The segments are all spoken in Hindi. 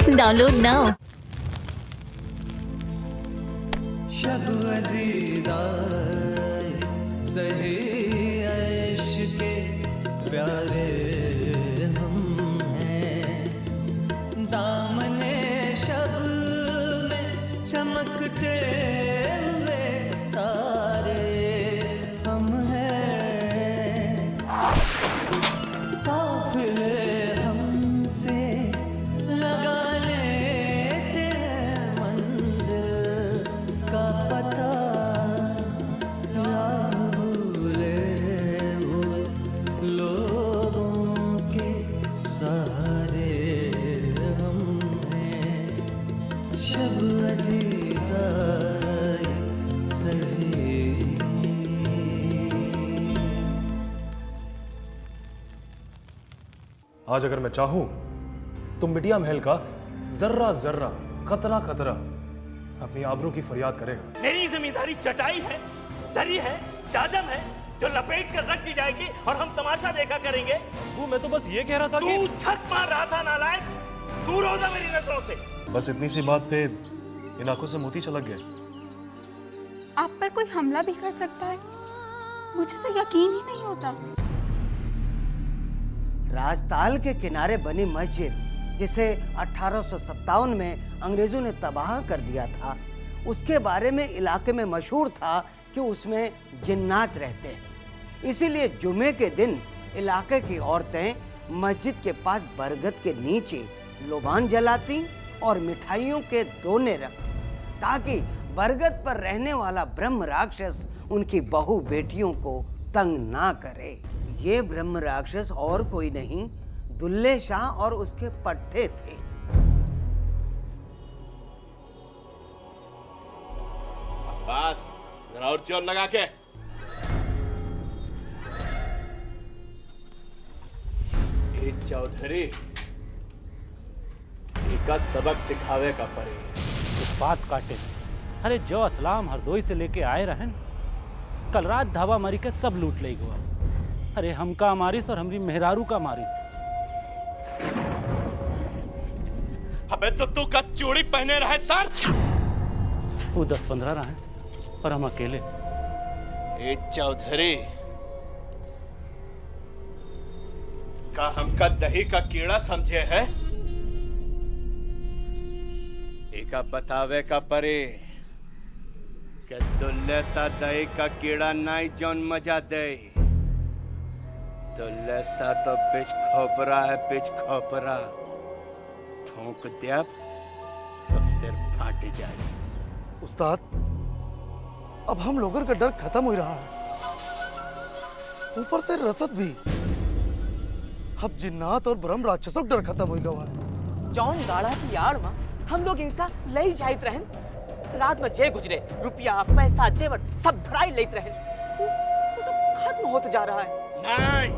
Download now. शब अज़ीदा सही अर्श के प्यारे हम हैं, दामने शब में चमकते हुए तारे हम हैं, काफ़िले हमसे लगा लेते हैं मंज़िल का पता, या भूले वो लोगों के सहारे हम हैं, शब अज़ीदा सही। आज अगर मैं चाहूं तो मिडिया महल का जर्रा जर्रा कतरा कतरा अपनी आबरू की फरियाद करेगा। मेरी जिम्मेदारी चटाई है, दरी है, चादर है जो लपेट कर रख दी जाएगी और हम तमाशा देखा करेंगे। मैं तो बस ये कह रहा था तू छक मार रहा था नालायक, दूर हो जा मेरी नजरों से। बस इतनी सी बात पे इन आंखों से मोती छलक गए। आप पर कोई हमला भी कर सकता है, मुझे तो यकीन ही नहीं होता। राजताल के किनारे बनी मस्जिद, जिसे 1857 में अंग्रेजों ने तबाह कर दिया था, उसके बारे में इलाके में मशहूर था कि उसमें जिन्नात रहते हैं। इसीलिए जुमे के दिन इलाके की औरतें मस्जिद के पास बरगद के नीचे लोबान जलाती और मिठाइयों के दोने रखती, ताकि बरगद पर रहने वाला ब्रह्म राक्षस उनकी बहू बेटियों को तंग ना करे। ये ब्रह्म राक्षस और कोई नहीं, दुल्ले शाह और उसके पट्टे थे। बस जरा और जोर लगा के। चौधरी का सबक सिखावे का पड़े। बात काटे, अरे जो असलाम हरदोई से लेके आए रहन, कल रात धावा मारी के सब लूट ले हुआ। अरे हमका मारिस और हमरी मेहरारू का मारिस। अबे तो तू का चूड़ी पहने रहे सर। वो 10-15 रहे और हम अकेले। ए चौधरी का हमका दही का कीड़ा समझे है? एका बतावे का परे के दुल्ले सा दही का कीड़ा नहीं जौन मजा दे। दुल्ले सा तो बिच खोपरा है, बिच खोपरा। फूंक दिया तो सिर फाट जाए। उस्ताद, अब हम लोगों का डर खत्म हो रहा है, ऊपर से रसद भी। अब जिन्नात और ब्रह्म राक्षसों का डर खत्म हो गया है। जौन गाड़ा की यार मां हम लोग इनका लई जाइत रहन, रात में जे गुजरे रुपया पैसा जेवर सब भराई लेत रहन, वो सब खत्म होते जा रहा है। नहीं,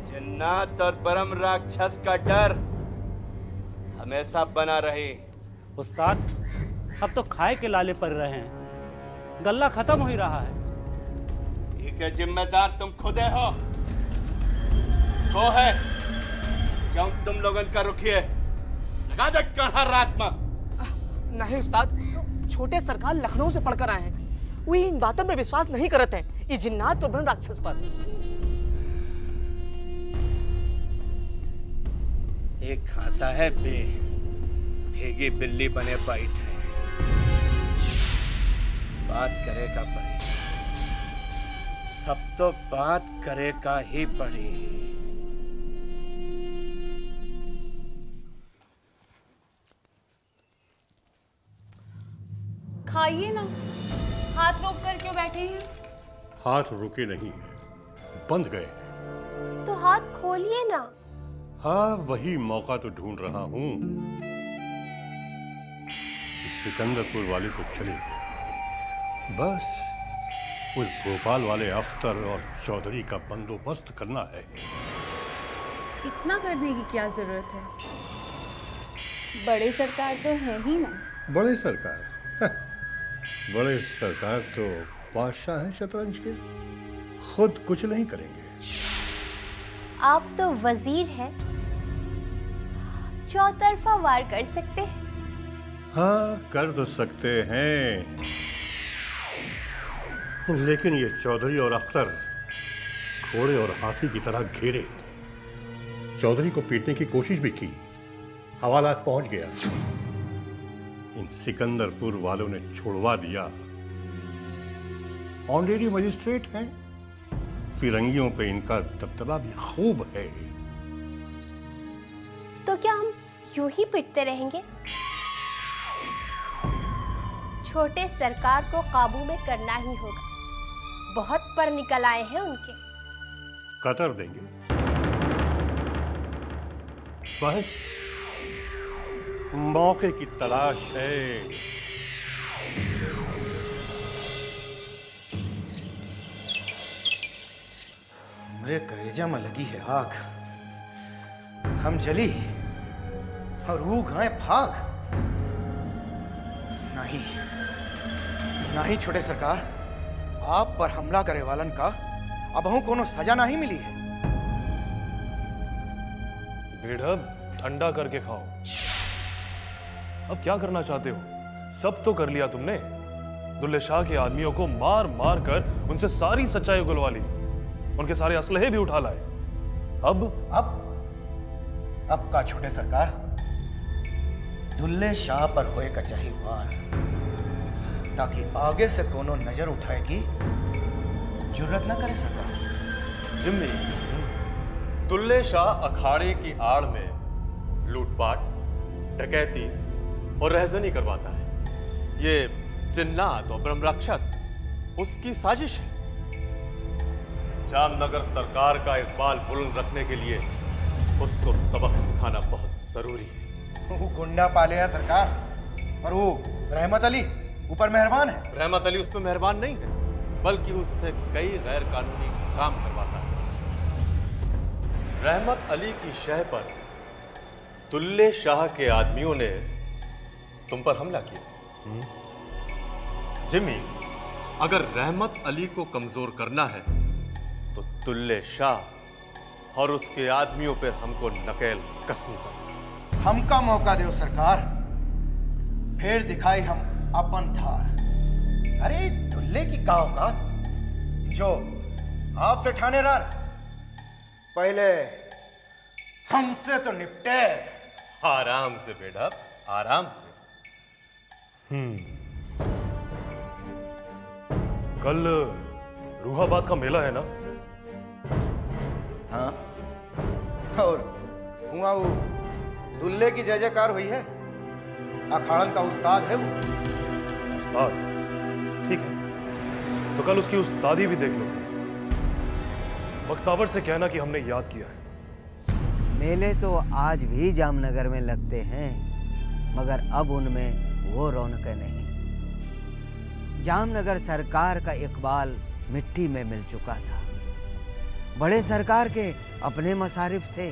जिन्नात और ब्रह्म राक्षस का डर हमेशा बना रहे। उस्ताद, अब तो खाए के लाले पड़ रहे हैं, गल्ला खत्म हो ही रहा है। ठीक है, जिम्मेदार तुम खुदे हो। को है जाऊं तुम लोगन का रुकिए, लगा दे कहाँ रात में। नहीं उस्ताद, छोटे सरकार लखनऊ से पढ़कर आए हैं, वो इन बातों में विश्वास नहीं करते हैं, ये जिन्नात और ब्रह्म राक्षस पर। एक खांसा है भेगी बिल्ली बने बैठ है, बात करेगा पड़ी। अब तो बात करेगा ही पड़ी। खाइए ना, हाथ रोक कर क्यों बैठे हैं? हाथ रुके नहीं, बंद गए। तो हाथ खोलिए ना। हाँ, वही मौका तो ढूंढ रहा हूँ। सिकंदरपुर वाले तो चले गए, बस उस भोपाल वाले अख्तर और चौधरी का बंदोबस्त करना है। इतना करने की क्या जरूरत है? बड़े सरकार तो है ही ना। बड़े सरकार बड़े सरकार तो बादशाह हैं शतरंज के, खुद कुछ नहीं करेंगे। आप तो वजीर हैं, चौतरफा वार कर सकते हैं? हाँ, कर तो सकते हैं, लेकिन ये चौधरी और अख्तर घोड़े और हाथी की तरह घेरे। चौधरी को पीटने की कोशिश भी की, हवालात पहुंच गया। इन सिकंदरपुर वालों ने छुड़वा दिया। ऑनरेडी मजिस्ट्रेट हैं, फिरंगियों पे इनका दबदबा भी खूब है। तो क्या हम यूं ही पिटते रहेंगे? छोटे सरकार को काबू में करना ही होगा। बहुत पर निकल आए हैं उनके। कतर देंगे बस, मौके की तलाश है। मेरे कलेजा में लगी है आग, हम जली और वो गाय भाग। नहीं नहीं छोटे सरकार, आप पर हमला करे वालन का अबहू कोनो सजा नहीं मिली है। बेढब ठंडा करके खाओ। अब क्या करना चाहते हो? सब तो कर लिया तुमने। दुल्ले शाह के आदमियों को मार मार कर उनसे सारी सच्चाई उगलवा ली, उनके सारे असलहे भी उठा लाए। अब का छोटे सरकार, दुल्ले शाह पर होए कचाही वार, ताकि आगे से कोनो नजर उठाएगी जुर्रत न करे सरकार। जिम्मी, दुल्ले शाह अखाड़े की आड़ में लूटपाट, डकैती और रहजनी करवाता है। ये जिन्नात और ब्रह्म राक्षस उसकी साजिश है। जामनगर सरकार का इकबाल बुलंद रखने के लिए उसको सबक सिखाना बहुत जरूरी है। वो गुंडा पाले है सरकार, और वो रहमत अली ऊपर मेहरबान है। रहमत अली उस पर मेहरबान नहीं है, बल्कि उससे कई गैर कानूनी काम करवाता है। रहमत अली की शह पर दुल्ले शाह के आदमियों ने तुम पर हमला किया। जिम्मी, अगर रहमत अली को कमजोर करना है तो दुल्ले शाह और उसके आदमियों पर हमको नकेल कसनी पड़ेगी। हमका मौका दो सरकार, फिर दिखाई हम अपन धार। अरे दुल्ले की का औकात जो आपसे ठाने रार, पहले हमसे तो निपटे। आराम से बेटा, आराम से। कल रूहाबाद का मेला है ना? हाँ, और हुआ वो दुल्ले की जय जयकार हुई है। अखाड़न का उस्ताद है वो। उस्ताद? ठीक है, तो कल उसकी उस्तादी भी देख लो। बख्तावर से कहना कि हमने याद किया है। मेले तो आज भी जामनगर में लगते हैं, मगर अब उनमें वो रौनक नहीं। जामनगर सरकार का इकबाल मिट्टी में मिल चुका था। बड़े सरकार के अपने मसारिफ थे।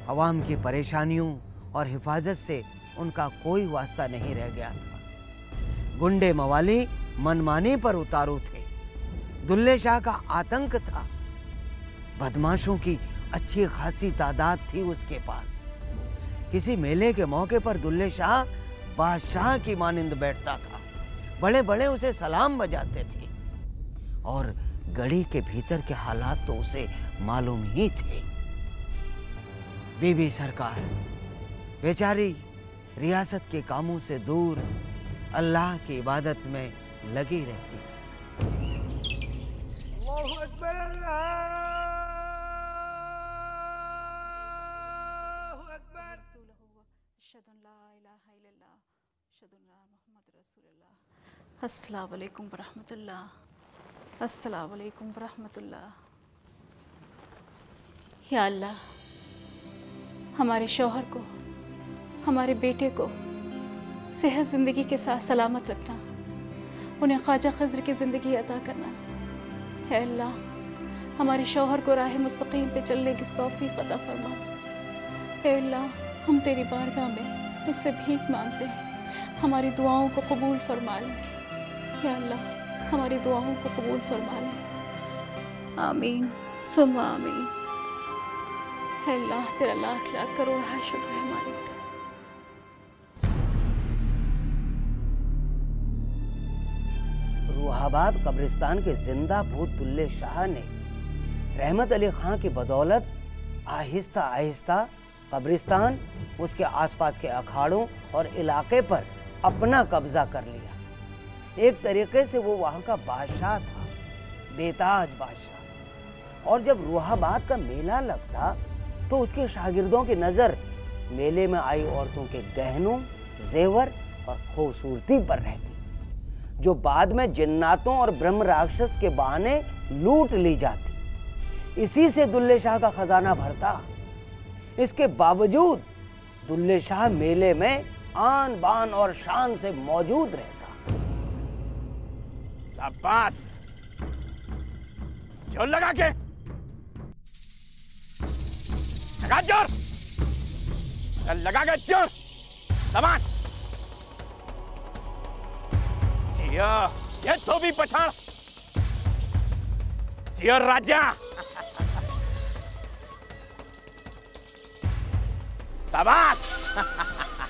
अवाम की परेशानियों और हिफाजत से उनका कोई वास्ता नहीं रह गया था। गुंडे मवाली मनमानी पर उतारू थे। दुल्ले शाह का आतंक था। बदमाशों की अच्छी खासी तादाद थी उसके पास। किसी मेले के मौके पर दुल्ले शाह बादशाह की मानिंद बैठता था। बड़े बड़े उसे सलाम बजाते थे, और गढ़ी के भीतर के हालात तो उसे मालूम ही थे। बीबी सरकार बेचारी रियासत के कामों से दूर अल्लाह की इबादत में लगी रहती थी। अल्लाहु अकबर, अल्लाहु अकबर। अस्सलाम वालेकुम वरहमतुल्लाह, अस्सलाम वालेकुम वरहमतुल्लाह। या अल्लाह, हमारे शौहर को, हमारे बेटे को सेहत ज़िंदगी के साथ सलामत रखना, उन्हें ख्वाजा खज़र की ज़िंदगी अता करना। है अल्लाह, हमारे शौहर को राह मुस्तकीम पे चलने की तौफीक अता फरमा। है अल्लाह, हम तेरी बारगाह में तुझसे भीख मांगते हैं, हमारी दुआओं को कबूल फरमा ले। या अल्लाह, हमारी दुआओं को कबूल फरमा ले। आमीन सुम्मा आमीन। है अल्लाह, तेरा लाख लाख करोड़ हा शुक्र है मालिक। रूहाबाद कब्रिस्तान के जिंदा भूत दुल्ले शाह ने रहमत अली खां की बदौलत आहिस्ता आहिस्ता कब्रिस्तान, उसके आसपास के अखाड़ों और इलाके पर अपना कब्जा कर लिया। एक तरीके से वो वहाँ का बादशाह था, बेताज बादशाह। और जब रूहाबाद का मेला लगता तो उसके शागिर्दों की नज़र मेले में आई औरतों के गहनों, जेवर और खूबसूरती पर रहती, जो बाद में जिन्नातों और ब्रह्म राक्षस के बहाने लूट ली जाती। इसी से दुल्ले शाह का खजाना भरता। इसके बावजूद दुल्ले शाह मेले में आन बान और शान से मौजूद रहता। शाबाश, जोर लगा के, लगा जोर, लगा के जोर, शाबाश। जिया, ये धोबी पठान, जिया राजा। शाबाश।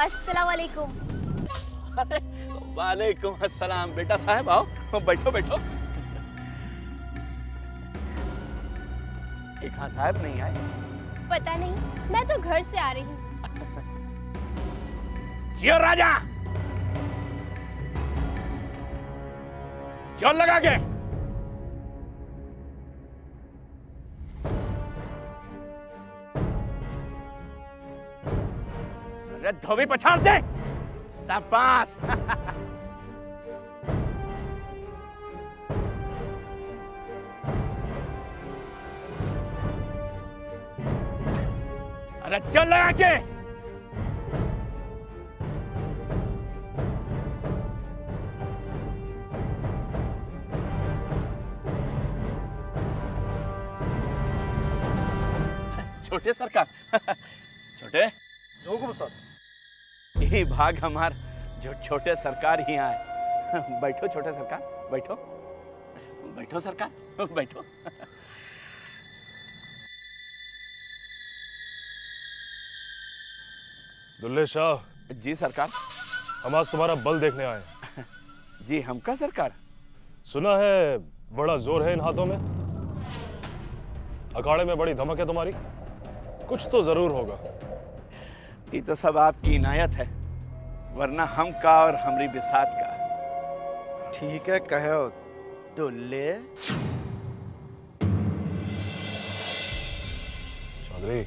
अस्सलाम वालेकुम। वालेकुम अस्सलाम। बेटा साहब आओ, बैठो बैठो। एक खां साहब नहीं आए? पता नहीं, मैं तो घर से आ रही हूँ। जियो राजा, जोर लगा के। अरे धोबी पछाड़ दे। शाबाश। अरे चल लगा के। छोटे सरकार, छोटे जो को उस्ताद, यही भाग हमार जो छोटे सरकार ही आए। बैठो छोटे सरकार, बैठो बैठो सरकार, बैठो। दुल्ले शाह। जी सरकार। हम आज तुम्हारा बल देखने आए। जी हमका सरकार। सुना है बड़ा जोर है इन हाथों में, अखाड़े में बड़ी धमक है तुम्हारी, कुछ तो जरूर होगा। ये तो सब आपकी इनायत है, वरना हम का और हमरी बिसात का। ठीक है कहो दुल्ले। चौधरी,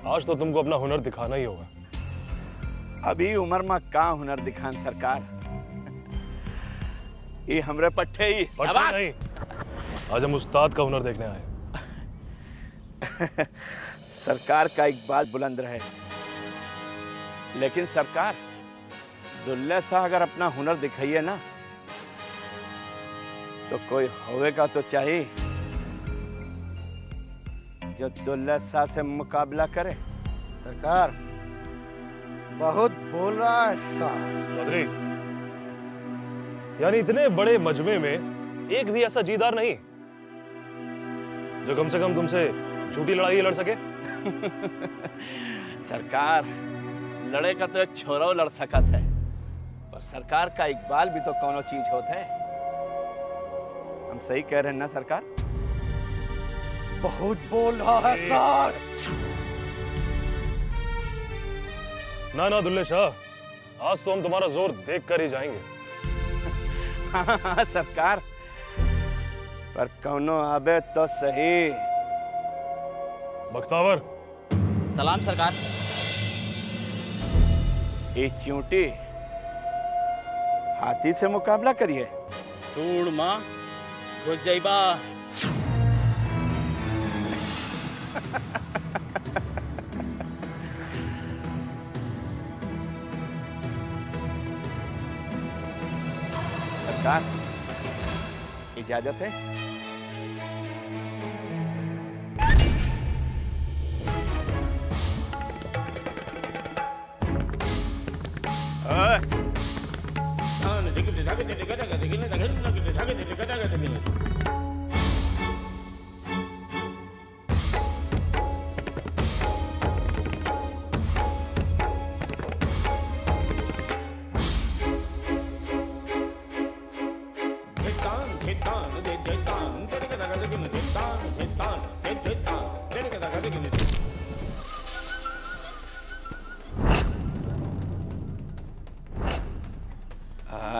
आज तो तुमको अपना हुनर दिखाना ही होगा। अभी उम्र में का हुनर दिखान सरकार, ये हमरे पट्टे ही। पट्टे नहीं, आज हम उस्ताद का हुनर देखने आए। सरकार का इकबाल बुलंद रहे, लेकिन सरकार दुल्ले शाह अगर अपना हुनर दिखाइए ना तो कोई होवेगा तो चाहिए जो दुल्ले शाह से मुकाबला करे। सरकार बहुत बोल रहा है चौधरी, यानी इतने बड़े मजमे में एक भी ऐसा जीदार नहीं जो कम से कम तुमसे झूठी लड़ाई लड़ सके। सरकार लड़े का तो एक छोरा लड़ सकत है, पर सरकार का इकबाल भी तो कोनो चीज होता है। हम सही कह रहे हैं ना सरकार? बहुत बोल रहा है सर। ना ना दुल्ले शाह, आज तो हम तुम्हारा जोर देख कर ही जाएंगे। हाँ सरकार, पर कौनो आबे तो सही। बख्तावर। सलाम सरकार। ये चूंटी हाथी से मुकाबला करिए। सूड़ माँ घुस जाइबा। सरकार इजाजत है?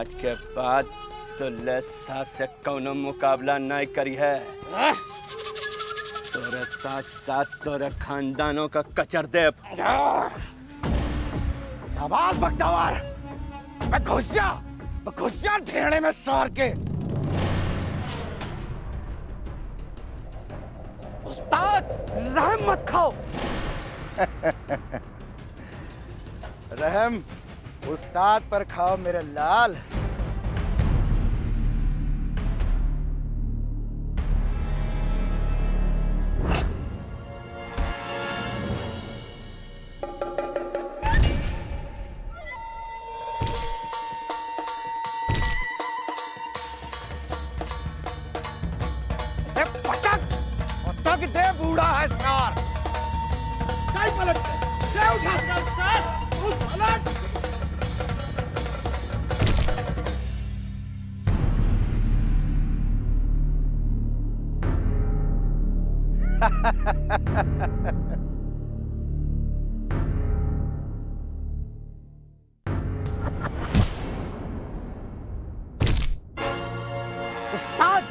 आज के बाद दुल्ले साथ से कौनो मुकाबला नहीं करी है। तोरे साथ साथ तोरे खानदानों का कचर दे। सवाल बख्तावर, मैं घुस जा ढेड़े में सार के। उस्ताद रहम मत खाओ। रहम उस्ताद पर खाओ मेरे लाल। पटक दे बूढ़ा है सार। कई पलट ले उठा सर उस पलट। उस्ताद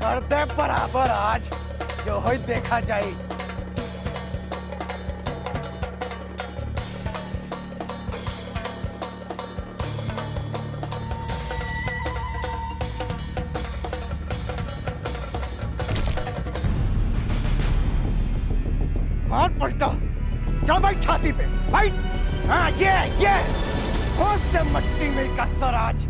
कर दे बराबर आज जो हो देखा जाए। मार पलटा जा भाई छाती पे भाई। हाँ ये होश दे मट्टी में का सराज।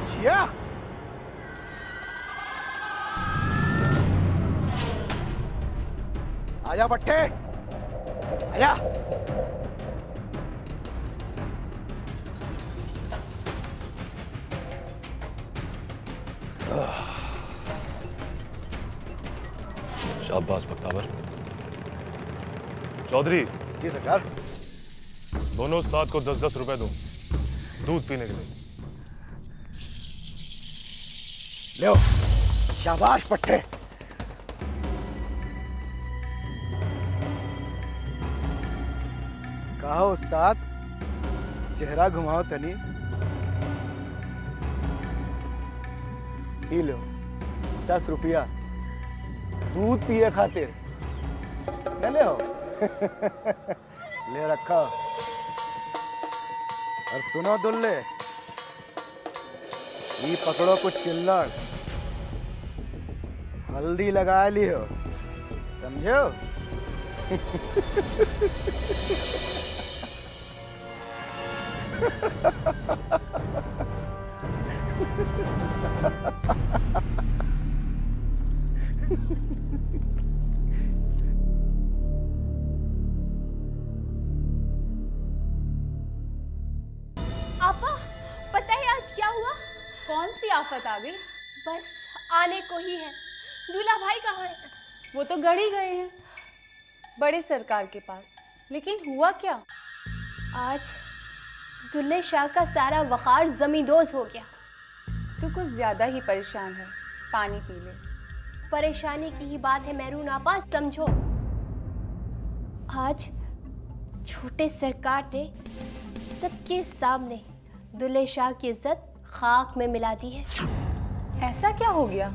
जिया आजा बट्टे आजा। शाबाश बख्तावर। चौधरी जी सरकार। दोनों उस्ताद को 10-10 रुपए दो दूध पीने के लिए। लो शाबाश पट्टे। कहो उस्ताद चेहरा घुमाओ तनी। पी लो 10 रुपया दूध पिए खातिर न ले हो। ले रखा। और सुनो दुल्ले ये पकड़ो कुछ चिल्लड़ हल्दी लगा लियो समझो। आपा पता है आज क्या हुआ? कौन सी आफत आ गई? बस आने को ही है। दूल्हा भाई कहाँ है? वो तो गढ़ ही गए हैं बड़े सरकार के पास। लेकिन हुआ क्या? आज दुल्हे शाह का सारा वक़ार ज़मींदोज़ हो गया। तू कुछ ज्यादा ही परेशान है, पानी पी ले। परेशानी की ही बात है मेहरून आपा, समझो। आज छोटे सरकार ने सबके सामने दुल्हे शाह की इज्जत खाक में मिला दी है। ऐसा क्या हो गया?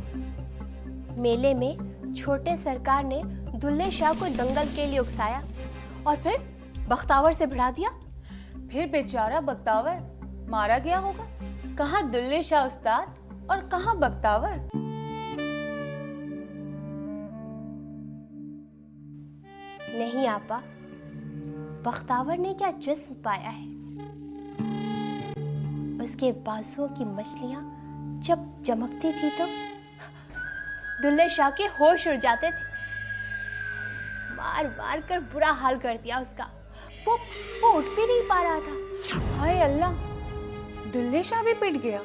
मेले में छोटे सरकार ने दुल्हे शाह को दंगल के लिए उकसाया और फिर बख्तावर से भिड़ा दिया। फिर बेचारा बख्तावर मारा गया होगा। कहाँ दुल्हे शाह उस्ताद और कहाँ बख्तावर? नहीं आपा, बख्तावर ने क्या जिस्म पाया है। उसके बाजुओं की मछलियां जब चमकती थी तो दुल्हे शाह के होश उड़ जाते थे। मार मार कर बुरा हाल कर दिया उसका। वो उठ भी नहीं पा रहा था। हाय अल्लाह, दुल्हे शाह भी पिट गया?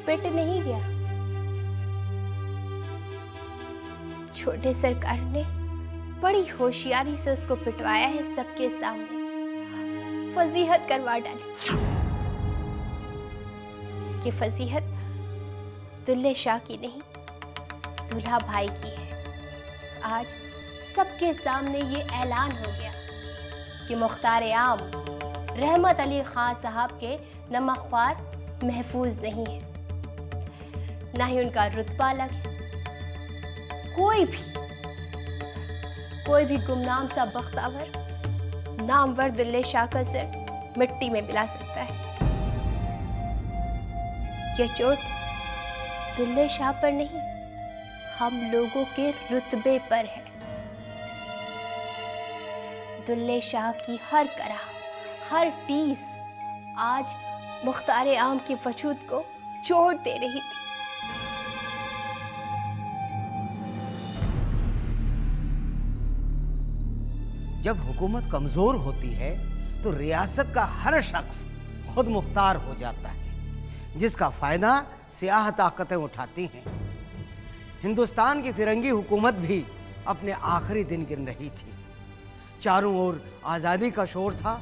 पिट नहीं गया, छोटे सरकार ने बड़ी होशियारी से उसको पिटवाया है सबके सामने, फजीहत करवा डाली। ये फजीहत दुल्ले शाह की नहीं, दूल्हा भाई की है। आज सबके सामने ये ऐलान हो गया कि मुख्तार आम रहमत अली खान साहब के नमकख्वार महफूज नहीं है, ना ही उनका रुतबा अलग है। कोई भी गुमनाम सा बख्तावर नामवर दुल्ले शाह का सिर मिट्टी में मिला सकता है। यह चोट दुल्ले शाह पर नहीं, हम लोगों के रुतबे पर है। दुल्ले शाह की हर करा, हर टीस आज मुख्तार आम के वजूद को चोट दे रही थी। जब हुकूमत कमजोर होती है तो रियासत का हर शख्स खुद मुख्तार हो जाता है, जिसका फायदा सियाह ताकतें उठाती हैं। हिंदुस्तान की फिरंगी हुकूमत भी अपने आखिरी दिन गिन रही थी। चारों ओर आज़ादी का शोर था।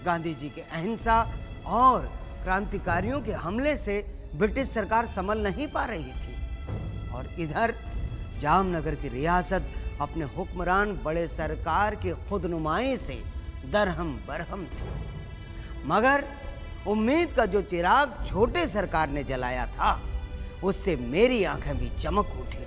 गांधी जी के अहिंसा और क्रांतिकारियों के हमले से ब्रिटिश सरकार संभल नहीं पा रही थी, और इधर जामनगर की रियासत अपने हुक्मरान बड़े सरकार की खुदनुमाई से दरहम बरहम थी। मगर उम्मीद का जो चिराग छोटे सरकार ने जलाया था, उससे मेरी आंखें भी चमक उठी।